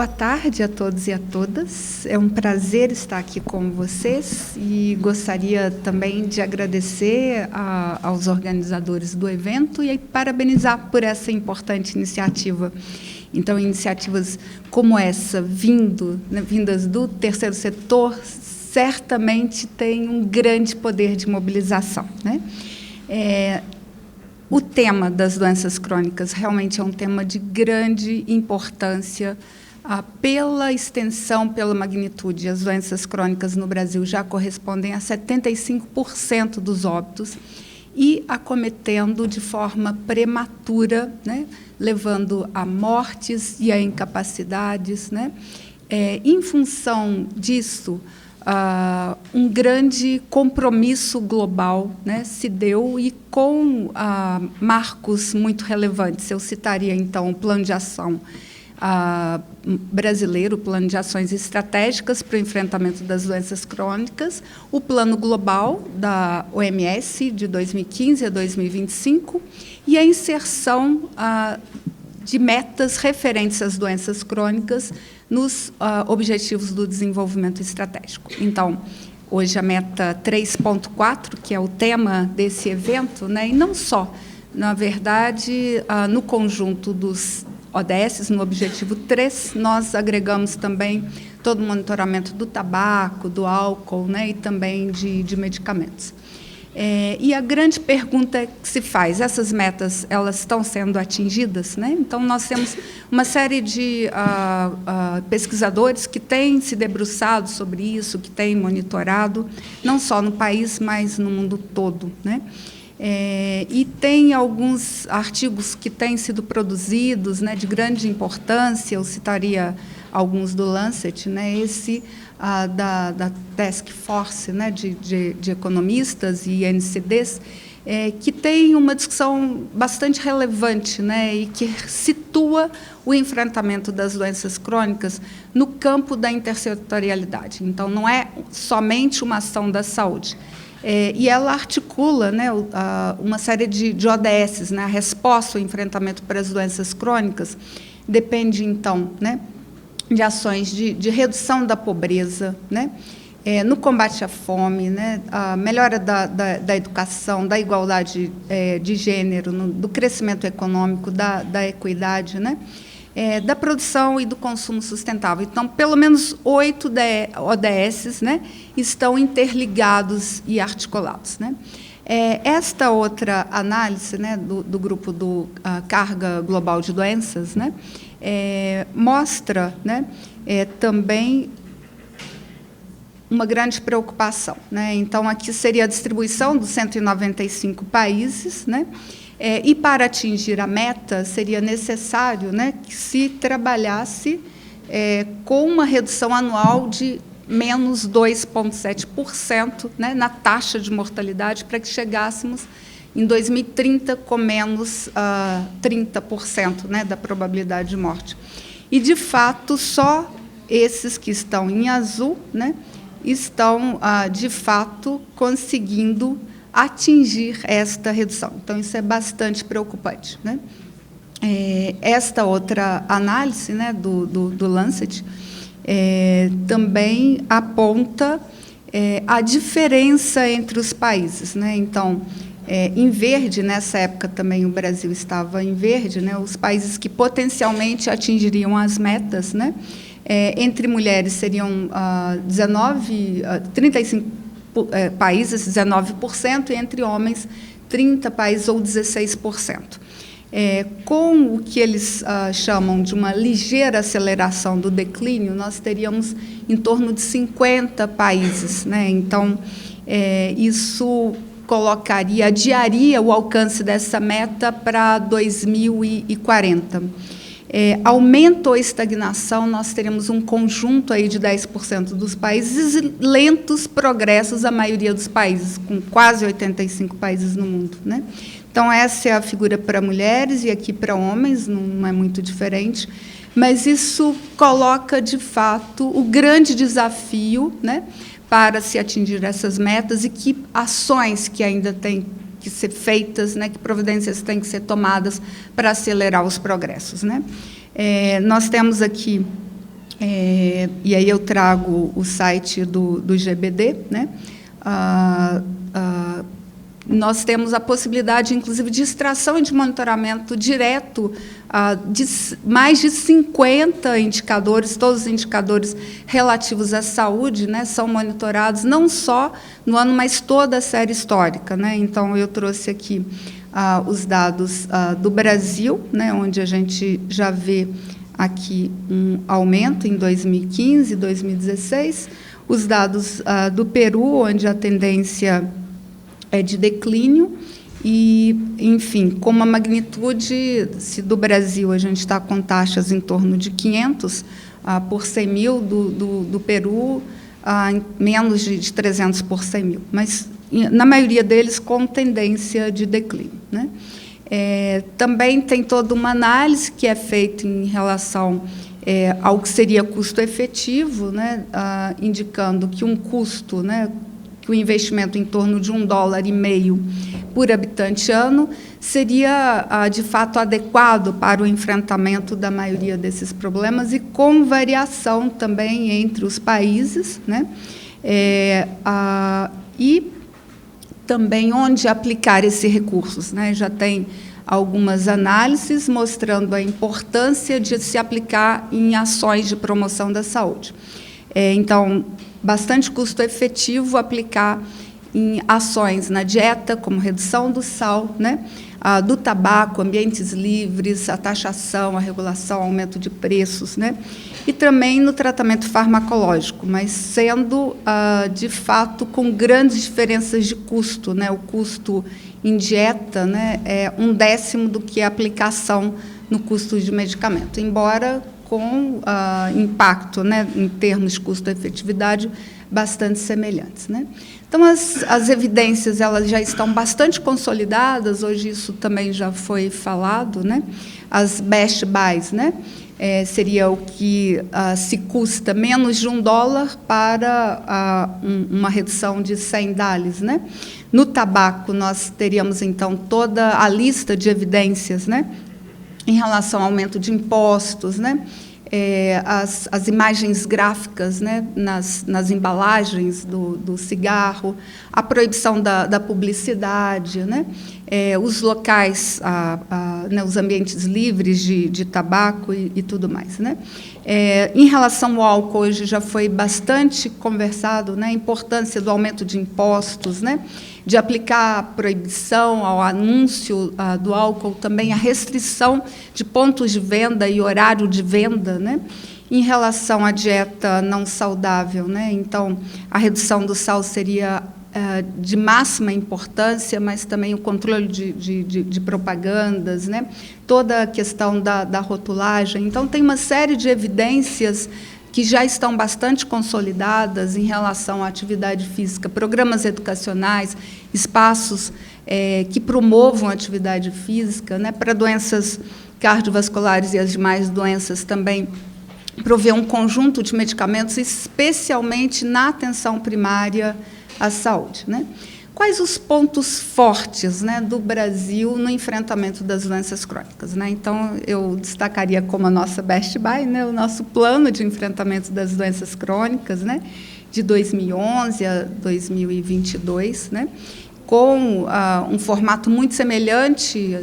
Boa tarde a todos e a todas. É um prazer estar aqui com vocês e gostaria também de agradecer aos organizadores do evento e parabenizar por essa importante iniciativa. Então, iniciativas como essa, vindas do terceiro setor, certamente têm um grande poder de mobilização, né? O tema das doenças crônicas realmente é um tema de grande importância pela extensão, pela magnitude. As doenças crônicas no Brasil já correspondem a 75% dos óbitos e acometendo de forma prematura, né, levando a mortes e a incapacidades, né? Em função disso, um grande compromisso global, né, se deu e com marcos muito relevantes. Eu citaria, então, o Plano de Ação brasileiro, o Plano de Ações Estratégicas para o Enfrentamento das Doenças Crônicas, o Plano Global da OMS de 2015 a 2025 e a inserção de metas referentes às doenças crônicas nos Objetivos do Desenvolvimento Estratégico. Então, hoje a meta 3.4, que é o tema desse evento, né, e não só, na verdade, no conjunto dos ODS, no Objetivo 3, nós agregamos também todo o monitoramento do tabaco, do álcool, né, e também de medicamentos. E a grande pergunta que se faz, essas metas, elas estão sendo atingidas, né? Então, nós temos uma série de pesquisadores que têm se debruçado sobre isso, que têm monitorado, não só no país, mas no mundo todo, né? E tem alguns artigos que têm sido produzidos, né, de grande importância, eu citaria alguns do Lancet, né, esse da Task Force, né, de economistas e NCDs, que tem uma discussão bastante relevante, né, e que situa o enfrentamento das doenças crônicas no campo da intersetorialidade. Então, não é somente uma ação da saúde. E ela articula, né, uma série de ODS, né, a resposta ao enfrentamento para as doenças crônicas depende, então, né, de ações de redução da pobreza, né, no combate à fome, né, a melhora da educação, da igualdade de gênero, do crescimento econômico, da equidade, né, da produção e do consumo sustentável. Então, pelo menos 8 ODS, né, estão interligados e articulados, né. Esta outra análise, né, do grupo do Carga Global de Doenças, né, mostra, né, também uma grande preocupação, né. Então, aqui seria a distribuição dos 195 países, né, e para atingir a meta seria necessário, né, que se trabalhasse com uma redução anual de menos 2,7%, né, na taxa de mortalidade, para que chegássemos em 2030 com menos 30%, né, da probabilidade de morte. E, de fato, só esses que estão em azul, né, estão, de fato, conseguindo atingir esta redução. Então, isso é bastante preocupante, né? Esta outra análise, né, do Lancet também aponta a diferença entre os países, né? Então, em verde, nessa época também o Brasil estava em verde, né, os países que potencialmente atingiriam as metas, né, entre mulheres seriam 35 países, 19%, e entre homens, 30 países, ou 16%. Com o que eles chamam de uma ligeira aceleração do declínio, nós teríamos em torno de 50 países, né? Então, isso adiaria o alcance dessa meta para 2040. Aumento ou estagnação, nós teremos um conjunto aí de 10% dos países e lentos progressos, a maioria dos países, com quase 85 países no mundo, né? Então, essa é a figura para mulheres e aqui para homens, não é muito diferente, mas isso coloca, de fato, o grande desafio, né, para se atingir essas metas e que ações que ainda têm que ser feitas, né, que providências têm que ser tomadas para acelerar os progressos, né? Nós temos aqui E aí eu trago o site do GBD, né? Nós temos a possibilidade, inclusive, de extração e de monitoramento direto de mais de 50 indicadores, todos os indicadores relativos à saúde, né, são monitorados não só no ano, mas toda a série histórica, né? Então, eu trouxe aqui os dados do Brasil, né, onde a gente já vê aqui um aumento em 2015 e 2016, os dados do Peru, onde a tendência é de declínio, e, enfim, com uma magnitude, se do Brasil a gente está com taxas em torno de 500 por 100 mil, do Peru em menos de 300 por 100 mil, mas, na maioria deles, com tendência de declínio, né? Também tem toda uma análise que é feita em relação ao que seria custo efetivo, né, indicando que um custo, né, que o investimento em torno de $1,50 por habitante ano seria, de fato, adequado para o enfrentamento da maioria desses problemas e com variação também entre os países, né? E também onde aplicar esses recursos, né? Já tem algumas análises mostrando a importância de se aplicar em ações de promoção da saúde. Então, bastante custo efetivo aplicar em ações na dieta, como redução do sal, né, do tabaco, ambientes livres, a taxação, a regulação, aumento de preços, né, e também no tratamento farmacológico, mas sendo, de fato, com grandes diferenças de custo, né, o custo em dieta, né, é 1/10 do que a aplicação no custo de medicamento, embora com impacto, né, em termos de custo-efetividade, bastante semelhantes, né? Então, as evidências elas já estão bastante consolidadas, hoje isso também já foi falado, né? As best buys, né? Seria o que se custa menos de $1 para uma redução de 100 DALs, né? No tabaco, nós teríamos, então, toda a lista de evidências, né, em relação ao aumento de impostos, né? As imagens gráficas, né, nas embalagens do cigarro, a proibição da publicidade, né, os locais, né, os ambientes livres de tabaco e tudo mais, né. Em relação ao álcool, hoje já foi bastante conversado, né, a importância do aumento de impostos, né, de aplicar a proibição ao anúncio do álcool, também a restrição de pontos de venda e horário de venda, né? Em relação à dieta não saudável, né? Então, a redução do sal seria de máxima importância, mas também o controle de propagandas, né? Toda a questão da rotulagem. Então, tem uma série de evidências que já estão bastante consolidadas em relação à atividade física, programas educacionais, espaços que promovam a atividade física, né, para doenças cardiovasculares e as demais doenças também, prover um conjunto de medicamentos, especialmente na atenção primária à saúde, né? Quais os pontos fortes, né, do Brasil no enfrentamento das doenças crônicas, né? Então, eu destacaria como a nossa Best Buy, né, o nosso plano de enfrentamento das doenças crônicas, né, de 2011 a 2022, né, com um formato muito semelhante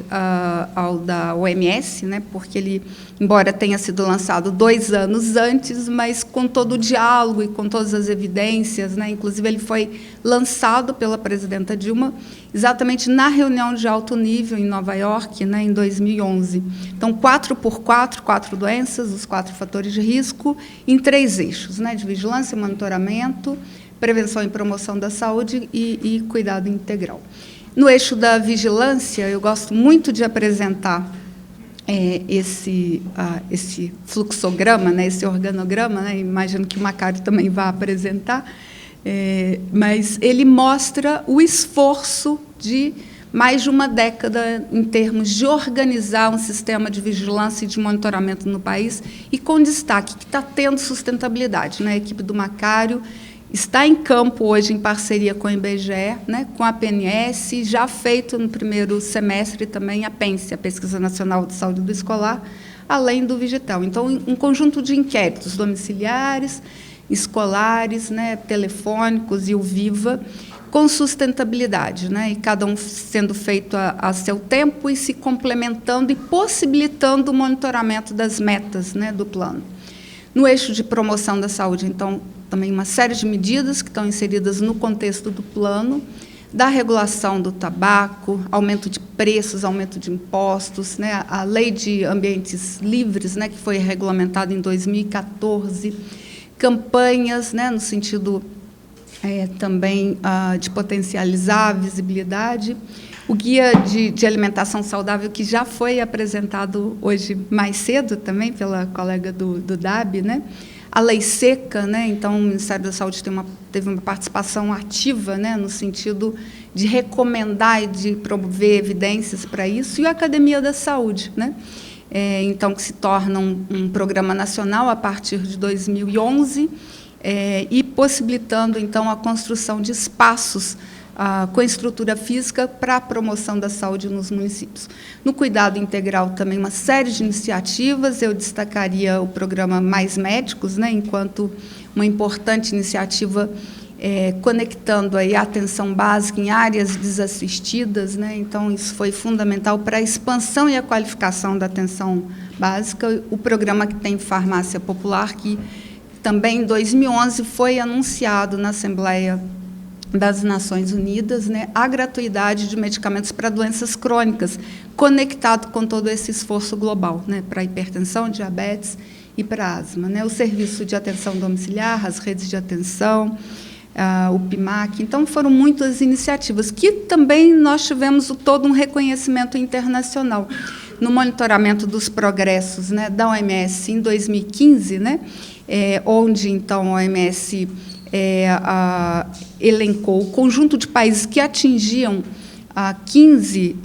ao da OMS, né, porque ele, embora tenha sido lançado 2 anos antes, mas com todo o diálogo e com todas as evidências, né, inclusive ele foi lançado pela presidenta Dilma exatamente na reunião de alto nível em Nova York, né, em 2011. Então, 4x4, 4 doenças, os 4 fatores de risco, em 3 eixos, né, de vigilância, monitoramento, prevenção e promoção da saúde e cuidado integral. No eixo da vigilância, eu gosto muito de apresentar esse fluxograma, né, esse organograma, né, imagino que o Macário também vai apresentar, mas ele mostra o esforço de mais de uma década em termos de organizar um sistema de vigilância e de monitoramento no país e com destaque que está tendo sustentabilidade, né, a equipe do Macário está em campo hoje em parceria com o IBGE, né, com a PNS, já feito no primeiro semestre também a PENSE, a Pesquisa Nacional de Saúde do Escolar, além do Vigitel. Então, um conjunto de inquéritos domiciliares, escolares, né, telefônicos e o Viva, com sustentabilidade, né, e cada um sendo feito a seu tempo e se complementando e possibilitando o monitoramento das metas, né, do plano. No eixo de promoção da saúde, então, também uma série de medidas que estão inseridas no contexto do plano, da regulação do tabaco, aumento de preços, aumento de impostos, né, a lei de ambientes livres, né, que foi regulamentada em 2014, campanhas, né, no sentido também de potencializar a visibilidade, o guia de alimentação saudável, que já foi apresentado hoje mais cedo também pela colega do DAB, né? A lei seca, né? Então, o Ministério da Saúde teve uma participação ativa, né, no sentido de recomendar e de promover evidências para isso, e a Academia da Saúde, né? Então, que se torna um programa nacional a partir de 2011, e possibilitando, então, a construção de espaços com estrutura física para a promoção da saúde nos municípios. No cuidado integral, também, uma série de iniciativas. Eu destacaria o programa Mais Médicos, né, enquanto uma importante iniciativa conectando aí a atenção básica em áreas desassistidas, né? Então, isso foi fundamental para a expansão e a qualificação da atenção básica. O programa que tem farmácia popular, que também em 2011 foi anunciado na Assembleia das Nações Unidas, né, a gratuidade de medicamentos para doenças crônicas, conectado com todo esse esforço global, né, para hipertensão, diabetes e para asma, né, o serviço de atenção domiciliar, as redes de atenção, o PIMAC. Então, foram muitas iniciativas que também nós tivemos todo um reconhecimento internacional. No monitoramento dos progressos, né, da OMS em 2015, né, onde, então, a OMS elencou o conjunto de países que atingiam 15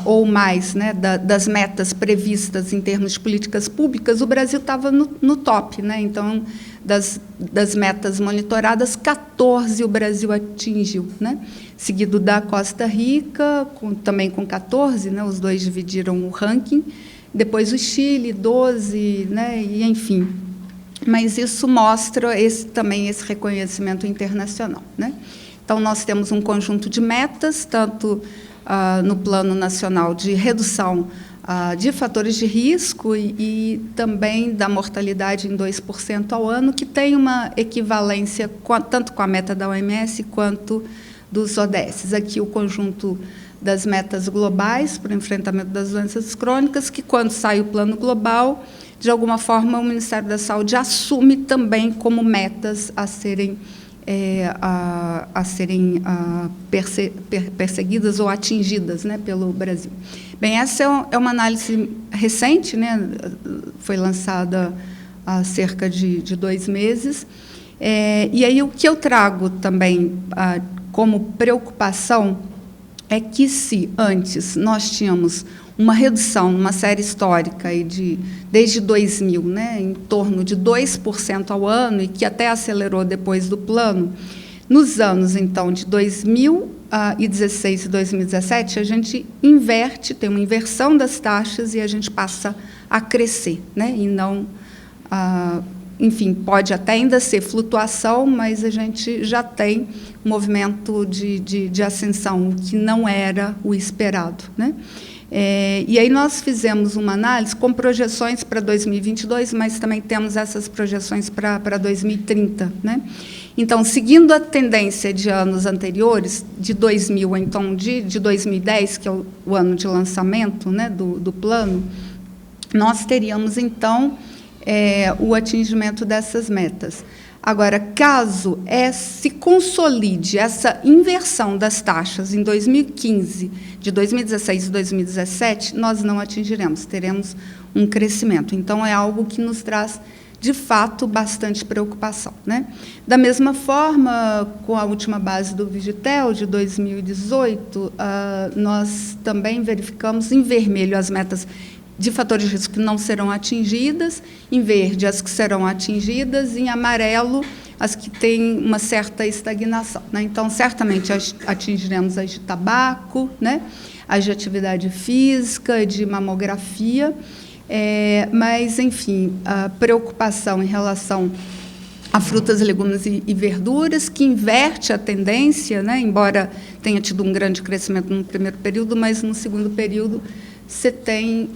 ou mais, né, das metas previstas em termos de políticas públicas. O Brasil estava no top, né? Então, das metas monitoradas, 14 o Brasil atingiu, né? Seguido da Costa Rica, também com 14, né? Os dois dividiram o ranking, depois o Chile, 12, né? E, enfim. Mas isso mostra também esse reconhecimento internacional, né? Então, nós temos um conjunto de metas, tanto no Plano Nacional de Redução de fatores de risco e também da mortalidade em 2% ao ano, que tem uma equivalência tanto com a meta da OMS quanto dos ODS. Aqui o conjunto das metas globais para o enfrentamento das doenças crônicas, que, quando sai o plano global, de alguma forma, o Ministério da Saúde assume também como metas a serem perseguidas ou atingidas, né, pelo Brasil. Bem, essa é uma análise recente, né, foi lançada há cerca de 2 meses, e aí o que eu trago também como preocupação é que, se antes nós tínhamos uma redução, uma série histórica desde 2000, né, em torno de 2% ao ano, e que até acelerou depois do plano, nos anos, então, de 2016 e 2017, a gente inverte, tem uma inversão das taxas e a gente passa a crescer, né, e não, enfim, pode até ainda ser flutuação, mas a gente já tem um movimento de ascensão, o que não era o esperado, né? E aí nós fizemos uma análise com projeções para 2022, mas também temos essas projeções para 2030, né? Então, seguindo a tendência de anos anteriores, de 2000, então de 2010, que é o ano de lançamento, né, do plano, nós teríamos, então, o atingimento dessas metas. Agora, caso se consolide essa inversão das taxas em 2015, de 2016 e 2017, nós não atingiremos, teremos um crescimento. Então, é algo que nos traz, de fato, bastante preocupação, né? Da mesma forma, com a última base do Vigitel, de 2018, nós também verificamos em vermelho as metas de fatores de risco que não serão atingidas, em verde as que serão atingidas, em amarelo as que têm uma certa estagnação, né? Então, certamente atingiremos as de tabaco, né, as de atividade física, de mamografia, Mas, enfim, a preocupação em relação a frutas, legumes e verduras, que inverte a tendência, né, embora tenha tido um grande crescimento no primeiro período, mas no segundo período você tem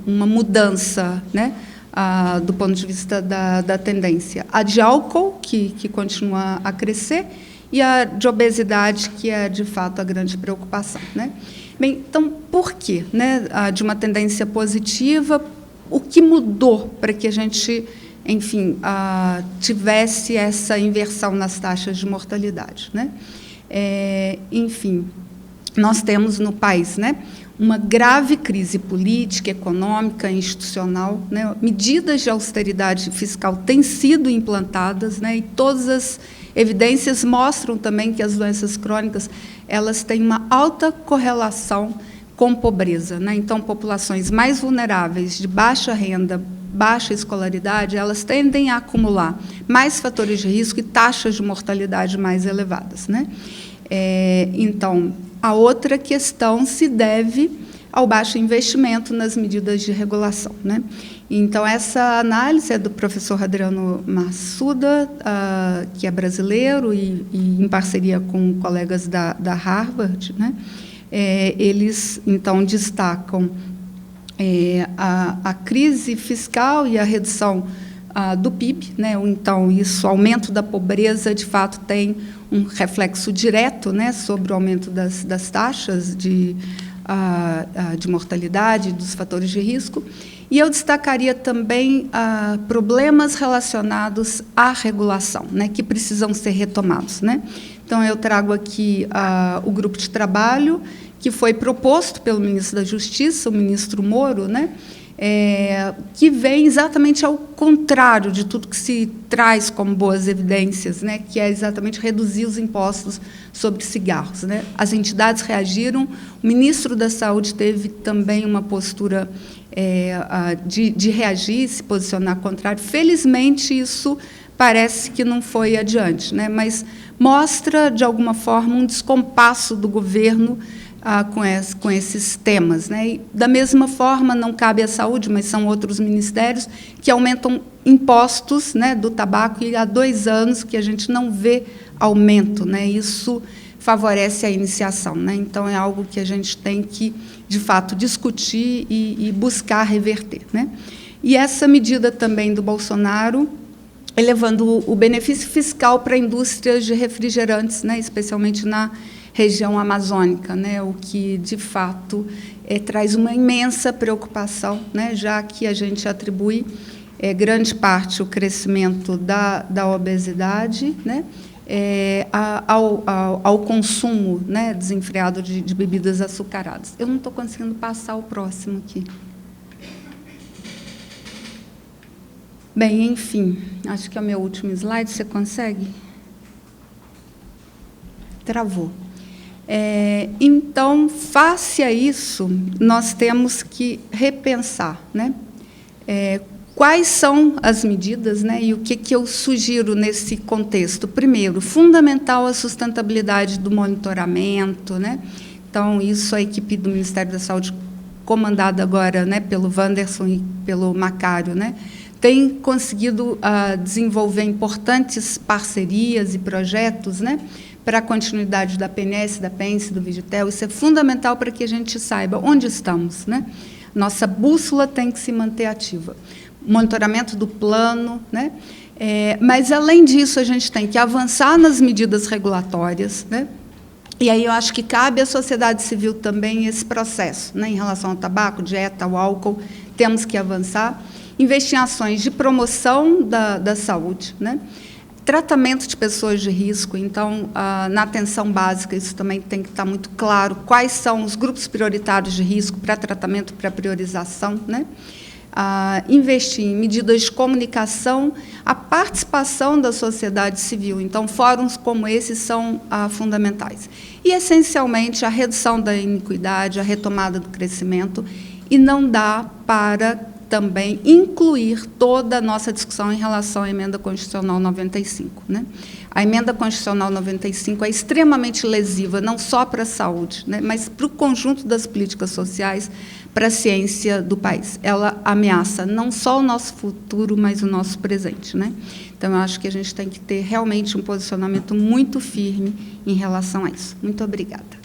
uma mudança, né, do ponto de vista da tendência. A de álcool, que continua a crescer, e a de obesidade, que é, de fato, a grande preocupação, né? Bem, então, por quê, né, de uma tendência positiva? O que mudou para que a gente, enfim, tivesse essa inversão nas taxas de mortalidade, né? Enfim, nós temos no país, né, uma grave crise política, econômica, institucional, né? Medidas de austeridade fiscal têm sido implantadas, né, e todas as evidências mostram também que as doenças crônicas elas têm uma alta correlação com pobreza, né? Então, populações mais vulneráveis, de baixa renda, baixa escolaridade, elas tendem a acumular mais fatores de risco e taxas de mortalidade mais elevadas, né? Então, a outra questão se deve ao baixo investimento nas medidas de regulação, né? Então, essa análise é do professor Adriano Massuda, que é brasileiro e em parceria com colegas da Harvard, né? Eles, então, destacam a crise fiscal e a redução do PIB, né? Então, isso, o aumento da pobreza, de fato, tem um reflexo direto, né, sobre o aumento das taxas de mortalidade, dos fatores de risco. E eu destacaria também problemas relacionados à regulação, né, que precisam ser retomados, né? Então, eu trago aqui o grupo de trabalho que foi proposto pelo ministro da Justiça, o ministro Moro, né, que vem exatamente ao contrário de tudo que se traz como boas evidências, né, que é exatamente reduzir os impostos sobre cigarros, né? As entidades reagiram, o ministro da Saúde teve também uma postura de reagir, se posicionar contrário. Felizmente, isso parece que não foi adiante, né, mas mostra, de alguma forma, um descompasso do governo com esses temas, né? E, da mesma forma, não cabe à saúde, mas são outros ministérios que aumentam impostos, né, do tabaco, e há 2 anos que a gente não vê aumento, né? Isso favorece a iniciação, né? Então, é algo que a gente tem que, de fato, discutir e buscar reverter, né? E essa medida também do Bolsonaro, elevando o benefício fiscal para indústrias de refrigerantes, né, especialmente na região amazônica, né, o que, de fato, traz uma imensa preocupação, né, já que a gente atribui grande parte o crescimento da obesidade, né, ao consumo, né, desenfreado de bebidas açucaradas. Eu não estou conseguindo passar o próximo aqui. Bem, enfim, acho que é o meu último slide. Você consegue? Travou. Então, face a isso, nós temos que repensar, né, quais são as medidas, né, e o que eu sugiro nesse contexto. Primeiro, fundamental a sustentabilidade do monitoramento, né? Então, isso a equipe do Ministério da Saúde, comandada agora, né, pelo Wanderson e pelo Macário, né, tem conseguido desenvolver importantes parcerias e projetos, né, para a continuidade da PNS, da PENS, do Vigitel. Isso é fundamental para que a gente saiba onde estamos, né? Nossa bússola tem que se manter ativa. Monitoramento do plano, né? Mas, além disso, a gente tem que avançar nas medidas regulatórias, né? E aí eu acho que cabe à sociedade civil também esse processo, né? Em relação ao tabaco, dieta, ao álcool, temos que avançar. Investir em ações de promoção da saúde, né? Tratamento de pessoas de risco. Então, na atenção básica, isso também tem que estar muito claro, quais são os grupos prioritários de risco para tratamento, para priorização, né? Investir em medidas de comunicação, a participação da sociedade civil. Então, fóruns como esses são fundamentais. E, essencialmente, a redução da iniquidade, a retomada do crescimento, e não dá para também incluir toda a nossa discussão em relação à Emenda Constitucional 95. Né? A Emenda Constitucional 95 é extremamente lesiva, não só para a saúde, né, mas para o conjunto das políticas sociais, para a ciência do país. Ela ameaça não só o nosso futuro, mas o nosso presente. Né? Então, eu acho que a gente tem que ter realmente um posicionamento muito firme em relação a isso. Muito obrigada.